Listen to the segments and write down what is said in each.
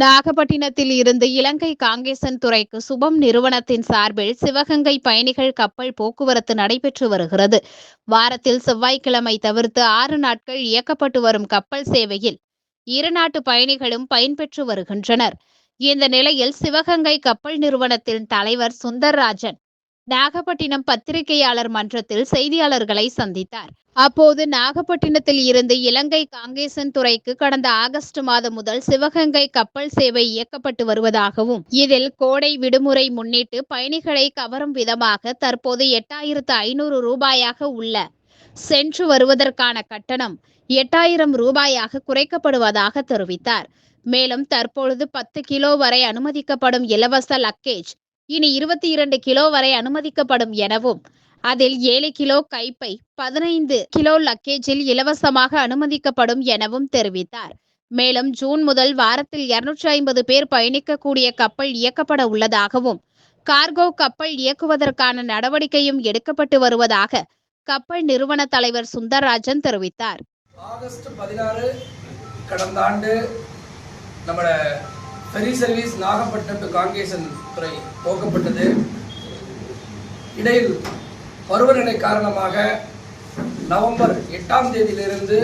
நாகப்பட்டினத்தில் இருந்து இலங்கை காங்கேசன் துறைக்கு சுபம் நிறுவனத்தின் சார்பில் சிவகங்கை பயணிகள் கப்பல் போக்குவரத்து நடைபெற்று வருகிறது. வாரத்தில் செவ்வாய்க்கிழமை தவிர்த்து 6 நாட்கள் இயக்கப்பட்டு வரும் கப்பல் சேவையில் இரு நாட்டு பயணிகளும் பயன்பெற்று வருகின்றனர். இந்த நிலையில் சிவகங்கை கப்பல் நிறுவனத்தின் தலைவர் சுந்தர்ராஜன் நாகப்பட்டினம் பத்திரிகையாளர் மன்றத்தில் செய்தியாளர்களை சந்தித்தார். அப்போது நாகப்பட்டினத்தில் இருந்து இலங்கை காங்கேசன் துறைக்கு கடந்த ஆகஸ்ட் மாதம் முதல் சிவகங்கை கப்பல் சேவை இயக்கப்பட்டு வருவதாகவும், இதில் கோடை விடுமுறை முன்னிட்டு பயணிகளை கவரும் விதமாக தற்போது 8,500 ரூபாயாக உள்ள சென்று வருவதற்கான கட்டணம் 8,000 ரூபாயாக குறைக்கப்படுவதாக தெரிவித்தார். மேலும் தற்பொழுது 10 கிலோ வரை அனுமதிக்கப்படும் இலவச லக்கேஜ் இனி 22 கிலோ வரை அனுமதிக்கப்படும் எனவும், அதில் 7 கிலோ கைப்பை 15 கிலோ லக்கேஜில் இலவசமாக அனுமதிக்கப்படும் எனவும் தெரிவித்தார். மேலும் ஜூன் முதல் வாரத்தில் 250 பேர் பயணிக்கக்கூடிய கப்பல் இயக்கப்பட உள்ளதாகவும், கார்கோ கப்பல் இயக்குவதற்கான நடவடிக்கையும் எடுக்கப்பட்டு வருவதாக கப்பல் நிறுவன தலைவர் சுந்தர்ராஜன் தெரிவித்தார். ஆகஸ்ட் 16 கடந்த ஆண்டு நம்ம ஃபெரி சர்வீஸ் நாகப்பட்டினம் டு காங்கேசன் துறை துவக்கப்பட்டது. இடையில் பருவநிலை காரணமாக நவம்பர் 8ஆம் தேதியிலிருந்து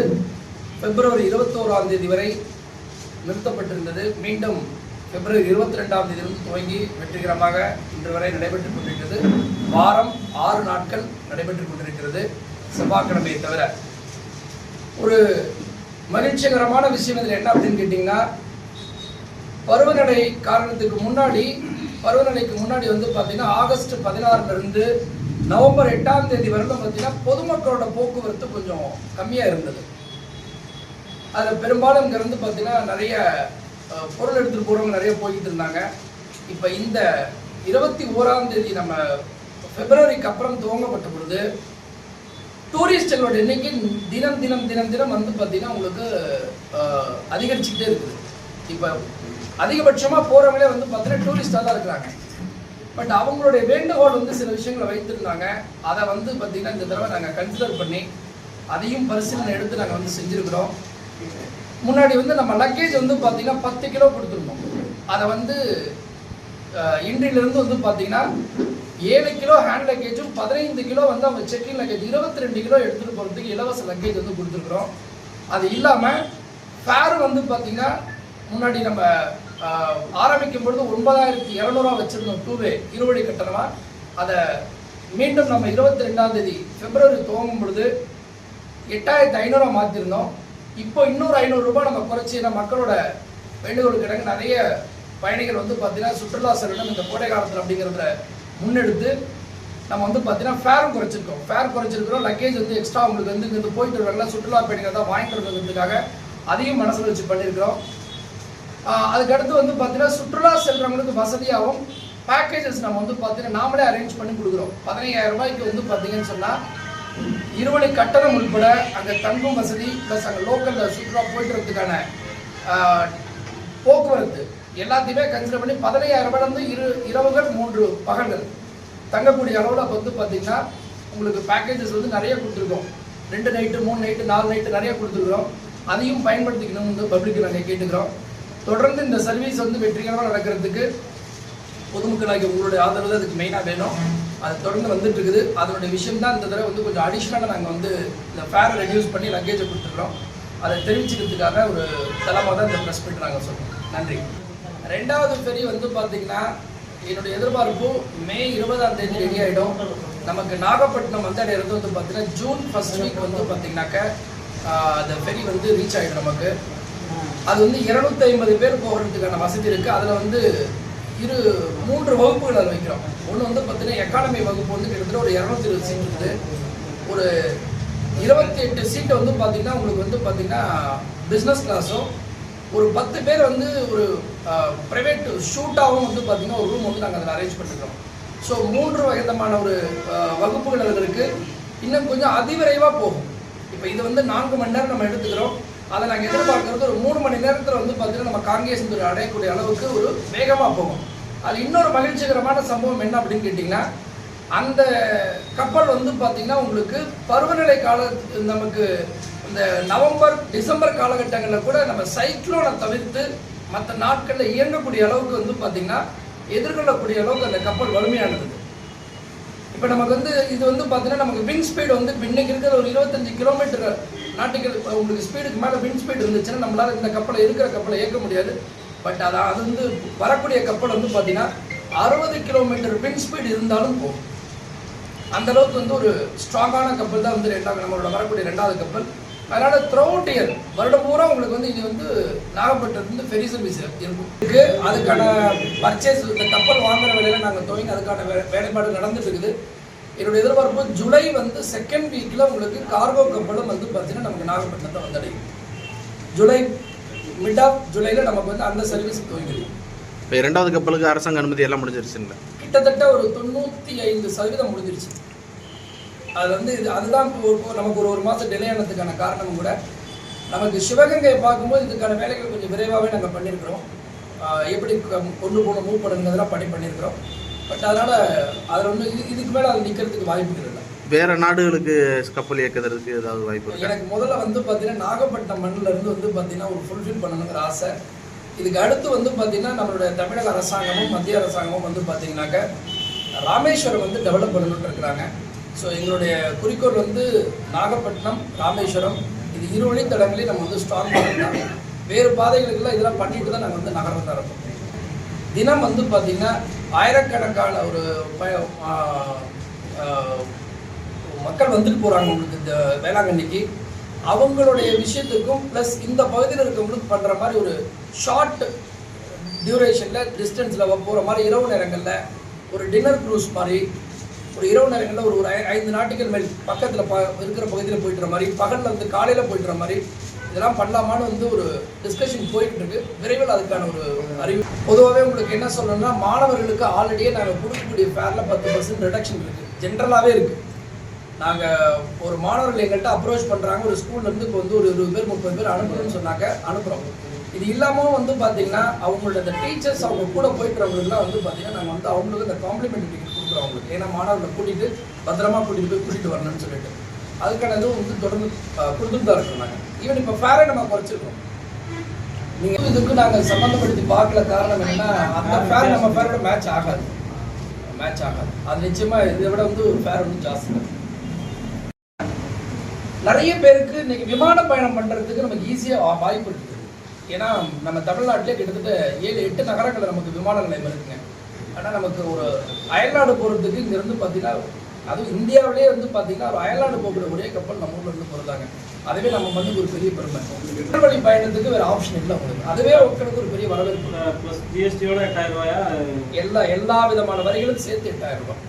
பிப்ரவரி 21ஆம் தேதி வரை நிறுத்தப்பட்டிருந்தது. மீண்டும் பிப்ரவரி 22ஆம் தேதியிலிருந்து துவங்கி வெற்றிகரமாக இன்று வரை நடைபெற்றுக் கொண்டிருக்கிறது. வாரம் 6 நாட்கள் நடைபெற்றுக் கொண்டிருக்கிறது, செவ்வாய்க்கிழமையை தவிர. ஒரு மகிழ்ச்சிகரமான விஷயம் இதில் என்ன அப்படின்னு கேட்டிங்கன்னா, பருவநிலை காரணத்துக்கு முன்னாடி வந்து பார்த்தீங்கன்னா ஆகஸ்ட் 16லிருந்து நவம்பர் 8ஆம் தேதி வரைக்கும் பார்த்தீங்கன்னா பொதுமக்களோட போக்குவரத்து கொஞ்சம் கம்மியாக இருந்தது. அதில் பெரும்பாலும் இங்கே வந்து பார்த்தீங்கன்னா நிறைய பொருள் எடுத்துகிட்டு போகிறவங்க நிறைய போய்கிட்டு இருந்தாங்க. இப்போ இந்த 21ஆம் தேதி நம்ம பிப்ரவரிக்கு அப்புறம் துவங்கப்பட்ட பொழுது டூரிஸ்டுகளோட எண்ணிக்கை தினம் தினம் தினம் தினம் வந்து பார்த்தீங்கன்னா உங்களுக்கு அதிகரிச்சுக்கிட்டே இருக்குது. இப்போ அதிகபட்சமாக போகிறவங்களே வந்து பார்த்தீங்கன்னா டூரிஸ்டாக தான் இருக்கிறாங்க. பட் அவங்களுடைய வேண்டுகோள் வந்து சில விஷயங்களை வைத்திருந்தாங்க. அதை வந்து பார்த்தீங்கன்னா இந்த தடவை நாங்கள் கன்சிடர் பண்ணி அதையும் பரிசீலனை எடுத்து நாங்கள் வந்து செஞ்சுருக்கிறோம். முன்னாடி வந்து நம்ம லக்கேஜ் வந்து பார்த்தீங்கன்னா 10 கிலோ கொடுத்துருந்தோம். அதை வந்து இன்றிலிருந்து வந்து பார்த்தீங்கன்னா 7 கிலோ ஹேண்ட் லக்கேஜும் 15 கிலோ வந்து அவங்க செக்கிங் லக்கேஜ் 22 கிலோ எடுத்துகிட்டு போகிறதுக்கு இலவச லக்கேஜ் வந்து கொடுத்துருக்குறோம். அது இல்லாமல் ஃபேர் வந்து பார்த்தீங்கன்னா முன்னாடி நம்ம ஆரம்பிக்கும் பொழுது 9,200 வச்சுருந்தோம் டூவே இருவழி கட்டணமாக. அதை மீண்டும் நம்ம 22ஆம் தேதி பிப்ரவரி துவங்கும் பொழுது 8,500 மாற்றிருந்தோம். இப்போ இன்னொரு 500 ரூபாய் நம்ம குறைச்சி மக்களோட வேண்டுகோளுக்கு இடங்க நிறைய பயணிகள் வந்து பார்த்தீங்கன்னா சுற்றுலா செல்வம் இந்த கோடை காலத்தில் அப்படிங்கிறத முன்னெடுத்து நம்ம வந்து பார்த்தீங்கன்னா ஃபேர் குறைச்சிருக்கிறோம். லக்கேஜ் வந்து எக்ஸ்ட்ரா உங்களுக்கு வந்து இங்கே போயிட்டு வருவாங்களா சுற்றுலா பயணிகள் தான் வாங்கிட்டு வருவதற்காக அதையும் மனசில் வச்சு பண்ணியிருக்கிறோம். அதுக்கடுத்து வந்து பார்த்தீங்கன்னா சுற்றுலா செல்றவங்களுக்கு வசதியாகவும் பேக்கேஜஸ் நம்ம வந்து பார்த்தீங்கன்னா நாமளே அரேஞ்ச் பண்ணி கொடுக்குறோம். 15,000 ரூபாய்க்கு வந்து பார்த்தீங்கன்னு சொன்னால் இருவழி கட்டணம் உட்பட அங்கே தங்கும் வசதி ப்ளஸ் அங்கே லோக்கலில் சுற்றுலா போயிட்டு வரதுக்கான போக்குவரத்து எல்லாத்தையுமே கன்சிடர் பண்ணி 15,000 ரூபாயிலிருந்து இரவுகள் 3 பகல்கள் தங்கக்கூடிய அளவில் அப்போ வந்து பார்த்தீங்கன்னா உங்களுக்கு பேக்கேஜஸ் வந்து நிறைய கொடுத்துருக்கோம். 2 நைட்டு 3 நைட்டு 4 நைட்டு நிறைய கொடுத்துருக்குறோம். அதையும் பயன்படுத்திக்கணும் வந்து பப்ளிக்கு நாங்கள் கேட்டுக்கிறோம். தொடர்ந்து இந்த சர்வீஸ் வந்து வெற்றிகரமாக நடக்கிறதுக்கு பொதுமக்களாகிய உங்களுடைய ஆதரவு தான் அதுக்கு மெயினாக வேணும். அது தொடர்ந்து வந்துட்டு இருக்குது. அதனுடைய விஷயம் தான் இந்த தடவை வந்து கொஞ்சம் அடிஷ்னலாக நாங்கள் வந்து இந்த ஃபேரை ரெடியூஸ் பண்ணி லக்கேஜை கொடுத்துருக்கோம். அதை தெரிவிச்சுக்கிறதுக்காக ஒரு தளமாக தான் இந்த ப்ரெஸ் மீட் நாங்கள் சொல்கிறோம். நன்றி. 2வது ஃபெரி வந்து பார்த்தீங்கன்னா என்னுடைய எதிர்பார்ப்பு மே 20ஆம் தேதி ரெடி ஆகிடும். நமக்கு நாகப்பட்டினம் வந்தடைகிறது வந்து பார்த்தீங்கன்னா ஜூன் ஃபர்ஸ்ட் வீக் வந்து பார்த்தீங்கன்னாக்க அந்த ஃபெரி வந்து ரீச் ஆகிடும். நமக்கு அது வந்து 250 பேர் போகிறதுக்கான வசதி இருக்குது. அதில் வந்து 3 வகுப்புகள் அதில் வைக்கிறோம். ஒன்று வந்து பார்த்தீங்கன்னா எக்கானமி வகுப்பு வந்து கிட்டத்தட்ட ஒரு 220 சீட் இருக்குது. ஒரு 28 சீட்டை வந்து பார்த்தீங்கன்னா உங்களுக்கு வந்து பார்த்தீங்கன்னா பிஸ்னஸ் கிளாஸும் ஒரு 10 பேர் வந்து ஒரு ப்ரைவேட் ஷூட்டாகவும் வந்து பார்த்தீங்கன்னா ஒரு ரூம் வந்து நாங்கள் அதில் அரேஞ்ச் பண்ணிக்கிறோம். ஸோ 3 விதமான ஒரு வகுப்புகள் அதில் இருக்குது. இன்னும் கொஞ்சம் அதிவிரைவாக போகும். இப்போ இது வந்து 4 மணி நேரம் நம்ம எடுத்துக்கிறோம். அதை நாங்கள் எதிர்பார்க்கறது ஒரு 3 மணி நேரத்தில் வந்து பார்த்தீங்கன்னா நம்ம காங்கேசன் துறை அடையக்கூடிய அளவுக்கு ஒரு வேகமாக போகும். அது இன்னொரு மகிழ்ச்சிகரமான சம்பவம் என்ன அப்படின்னு கேட்டிங்கன்னா, அந்த கப்பல் வந்து பார்த்தீங்கன்னா உங்களுக்கு பருவநிலை நமக்கு இந்த நவம்பர் டிசம்பர் காலகட்டங்களில் கூட நம்ம சைக்ளோனை தவிர்த்து மற்ற நாட்களில் இயங்கக்கூடிய அளவுக்கு வந்து பார்த்தீங்கன்னா எதிர்கொள்ளக்கூடிய அளவுக்கு அந்த கப்பல் வலிமையானது. இப்போ நமக்கு வந்து இது வந்து பார்த்தீங்கன்னா நமக்கு விண்ட் ஸ்பீடு வந்து இன்னைக்கு இருக்கிற ஒரு 25 கிலோமீட்டர் நாட்டுக்கு உங்களுக்கு ஸ்பீடுக்கு மேலே விண்ட் ஸ்பீடு இருந்துச்சுன்னா நம்மளால் இந்த கப்பலை இருக்கிற கப்பலை இயக்க முடியாது. பட் அது வந்து வரக்கூடிய கப்பல் வந்து பார்த்தீங்கன்னா 60 கிலோமீட்டர் விண்ட் ஸ்பீடு இருந்தாலும் போகும். அந்த அளவுக்கு வந்து ஒரு ஸ்ட்ராங்கான கப்பல் தான் வந்து நம்மளோட வரக்கூடிய 2வது கப்பல். அதனால த்ரூஅவுட் இயர் வருடம் பூரா உங்களுக்கு வந்து இது வந்து நாகப்பட்டினத்துலேருந்து ஃபெரி சர்வீஸ் இருக்கும். அதுக்கான பர்ச்சேஸ் இந்த கப்பல் வாங்குற வேலையில நாங்கள் துவங்கி அதுக்கான வேலைப்பாடு நடந்துட்டு இருக்குது. என்னுடைய எதிர்பார்ப்பு ஜூலை வந்து 2nd வீக்கில் உங்களுக்கு கார்கோ கப்பலும் வந்து பார்த்தீங்கன்னா நமக்கு நாகப்பட்டினத்தை வந்தடையும். ஜூலை மிட் ஆஃப் ஜூலையில் நமக்கு வந்து அந்த சர்வீஸ் துவங்கிடும். இப்போ 2வது கப்பலுக்கு அரசாங்க அனுமதி எல்லாம் முடிஞ்சிருச்சுங்களா? கிட்டத்தட்ட ஒரு 95% முடிஞ்சிருச்சு. அது வந்து அதுதான் நமக்கு ஒரு மாதம் டிலே ஆனதுக்கான காரணமும் கூட. நமக்கு சிவகங்கையை பார்க்கும்போது இதுக்கான வேலைகள் கொஞ்சம் விரைவாகவே நாங்கள் பண்ணியிருக்கிறோம். எப்படி கொண்டு போகணும் மூவ் பண்ணுங்கிறதெல்லாம் பண்ணியிருக்கிறோம். பட் அதனால் அதில் ஒன்று இதுக்கு மேலே அது நிற்கிறதுக்கு வாய்ப்புகள் இல்லை. வேறு நாடுகளுக்கு கப்பல் இயக்குறதுக்கு ஏதாவது வாய்ப்பு? எனக்கு முதல்ல வந்து பார்த்தீங்கன்னா நாகப்பட்டினம் மண்ணிலேருந்து வந்து பார்த்தீங்கன்னா ஒரு ஃபுல்ஃபில் பண்ணணுங்கிற ஆசை. இதுக்கு அடுத்து வந்து பார்த்தீங்கன்னா நம்மளுடைய தமிழக அரசாங்கமும் மத்திய அரசாங்கமும் வந்து பார்த்தீங்கன்னாக்க ராமேஸ்வரம் வந்து டெவலப் பண்ணணுன்னு இருக்கிறாங்க. ஸோ எங்களுடைய குறிக்கோள் வந்து நாகப்பட்டினம், ராமேஸ்வரம் இது 2 வழித்தடங்களையும் நம்ம வந்து ஸ்ட்ராங் பண்ணலாம். வேறு பாதைகளுக்கெல்லாம் இதெல்லாம் பண்ணிட்டு தான் நாங்கள் வந்து நகரம் தரப்போம். தினம் வந்து பார்த்திங்கன்னா ஆயிரக்கணக்கான ஒரு மக்கள் வந்துட்டு போகிறாங்க உங்களுக்கு இந்த வேளாங்கண்ணிக்கு. அவங்களுடைய விஷயத்துக்கும் ப்ளஸ் இந்த பகுதியில் இருக்கவங்களுக்கு பண்ணுற மாதிரி ஒரு ஷார்ட் டியூரேஷனில் டிஸ்டன்ஸில் போகிற மாதிரி இரவு நேரங்களில் ஒரு டின்னர் க்ரூஸ் மாதிரி ஒரு இரவு நேரங்களில் ஒரு 5 நாட்டுகள் மேல் பக்கத்தில் இருக்கிற பகுதியில் போய்ட்டுற மாதிரி பகலில் வந்து காலையில் போய்ட்டுற மாதிரி இதெல்லாம் பண்ணலாமான்னு வந்து ஒரு டிஸ்கஷன் போயிட்டு இருக்கு. விரைவில் அதுக்கான ஒரு அறிவு. பொதுவாகவே உங்களுக்கு என்ன சொல்லணும்னா மாணவர்களுக்கு ஆல்ரெடியே நாங்கள் கொடுக்கக்கூடிய ஃபேரில் 10% ரிடக்ஷன் இருக்குது. ஜென்ரலாகவே இருக்குது. நாங்கள் ஒரு மாணவர்கள் எங்கள்கிட்ட அப்ரோச் பண்ணுறாங்க. ஒரு ஸ்கூல்லேருந்து இப்போ வந்து ஒரு 20 பேர் 30 பேர் அனுப்பணும்னு சொன்னாங்க, அனுப்புகிறோம். இது இல்லாமல் வந்து பார்த்தீங்கன்னா அவங்களோட இந்த டீச்சர்ஸ் அவங்க கூட போய்ட்டுறவங்களுக்குலாம் வந்து பார்த்தீங்கன்னா நாங்கள் வந்து அவங்களுக்கு இந்த காம்ப்ளிமெண்ட்ரி டிக்கெட் கொடுக்குறோம் அவங்களுக்கு. ஏன்னா மாணவர்களை கூட்டிகிட்டு பத்திரமா கூட்டிகிட்டு வரணும்னு சொல்லிட்டு அதுக்கான இதுவும் வந்து தொடர்ந்து கொடுத்துட்டு தான் இருக்கோம். நாங்கள் ஈவன் இப்போ ஃபேரை நம்ம குறைச்சிருக்கோம். நீங்கள் இதுக்கு நாங்கள் சம்மந்தப்படுத்தி பார்க்கல. காரணம் என்னென்னா அந்த ஃபேர் நம்ம ஃபேரோட மேட்ச் ஆகாது. அது நிச்சயமாக இதை விட வந்து ஒரு ஃபேர் வந்து ஜாஸ்தி. நிறைய பேருக்கு இன்னைக்கு விமான பயணம் பண்ணுறதுக்கு நமக்கு ஈஸியாக வாய்ப்பு இருக்குது. ஏன்னா நம்ம தமிழ்நாட்டிலே கிட்டத்தட்ட 7-8 நகரங்கள் நமக்கு விமான நிலையம் இருக்குங்க. ஆனால் நமக்கு ஒரு அயல்நாடு போகிறதுக்கு இங்கேருந்து பார்த்தீங்கன்னா அதுவும் இந்தியாவிலே வந்து பார்த்தீங்கன்னா ஒரு அயல்நாடு போகிற ஒரே கப்பல் நம்ம ஊரில் இருந்து போகிறதாங்க. அதுவே நம்ம மண்ணுக்கு ஒரு பெரிய பெருமை. கடல்வழி பயணத்துக்கு வேறு ஆப்ஷன் இல்லை உங்களுக்கு. அதுவே உங்களுக்கு ஒரு பெரிய வரவேற்பு. ப்ளஸ் ஜிஎஸ்டியோட 8000 ரூபாயா? எல்லா விதமான வரிகளும் சேர்த்து 8000 ரூபாய்.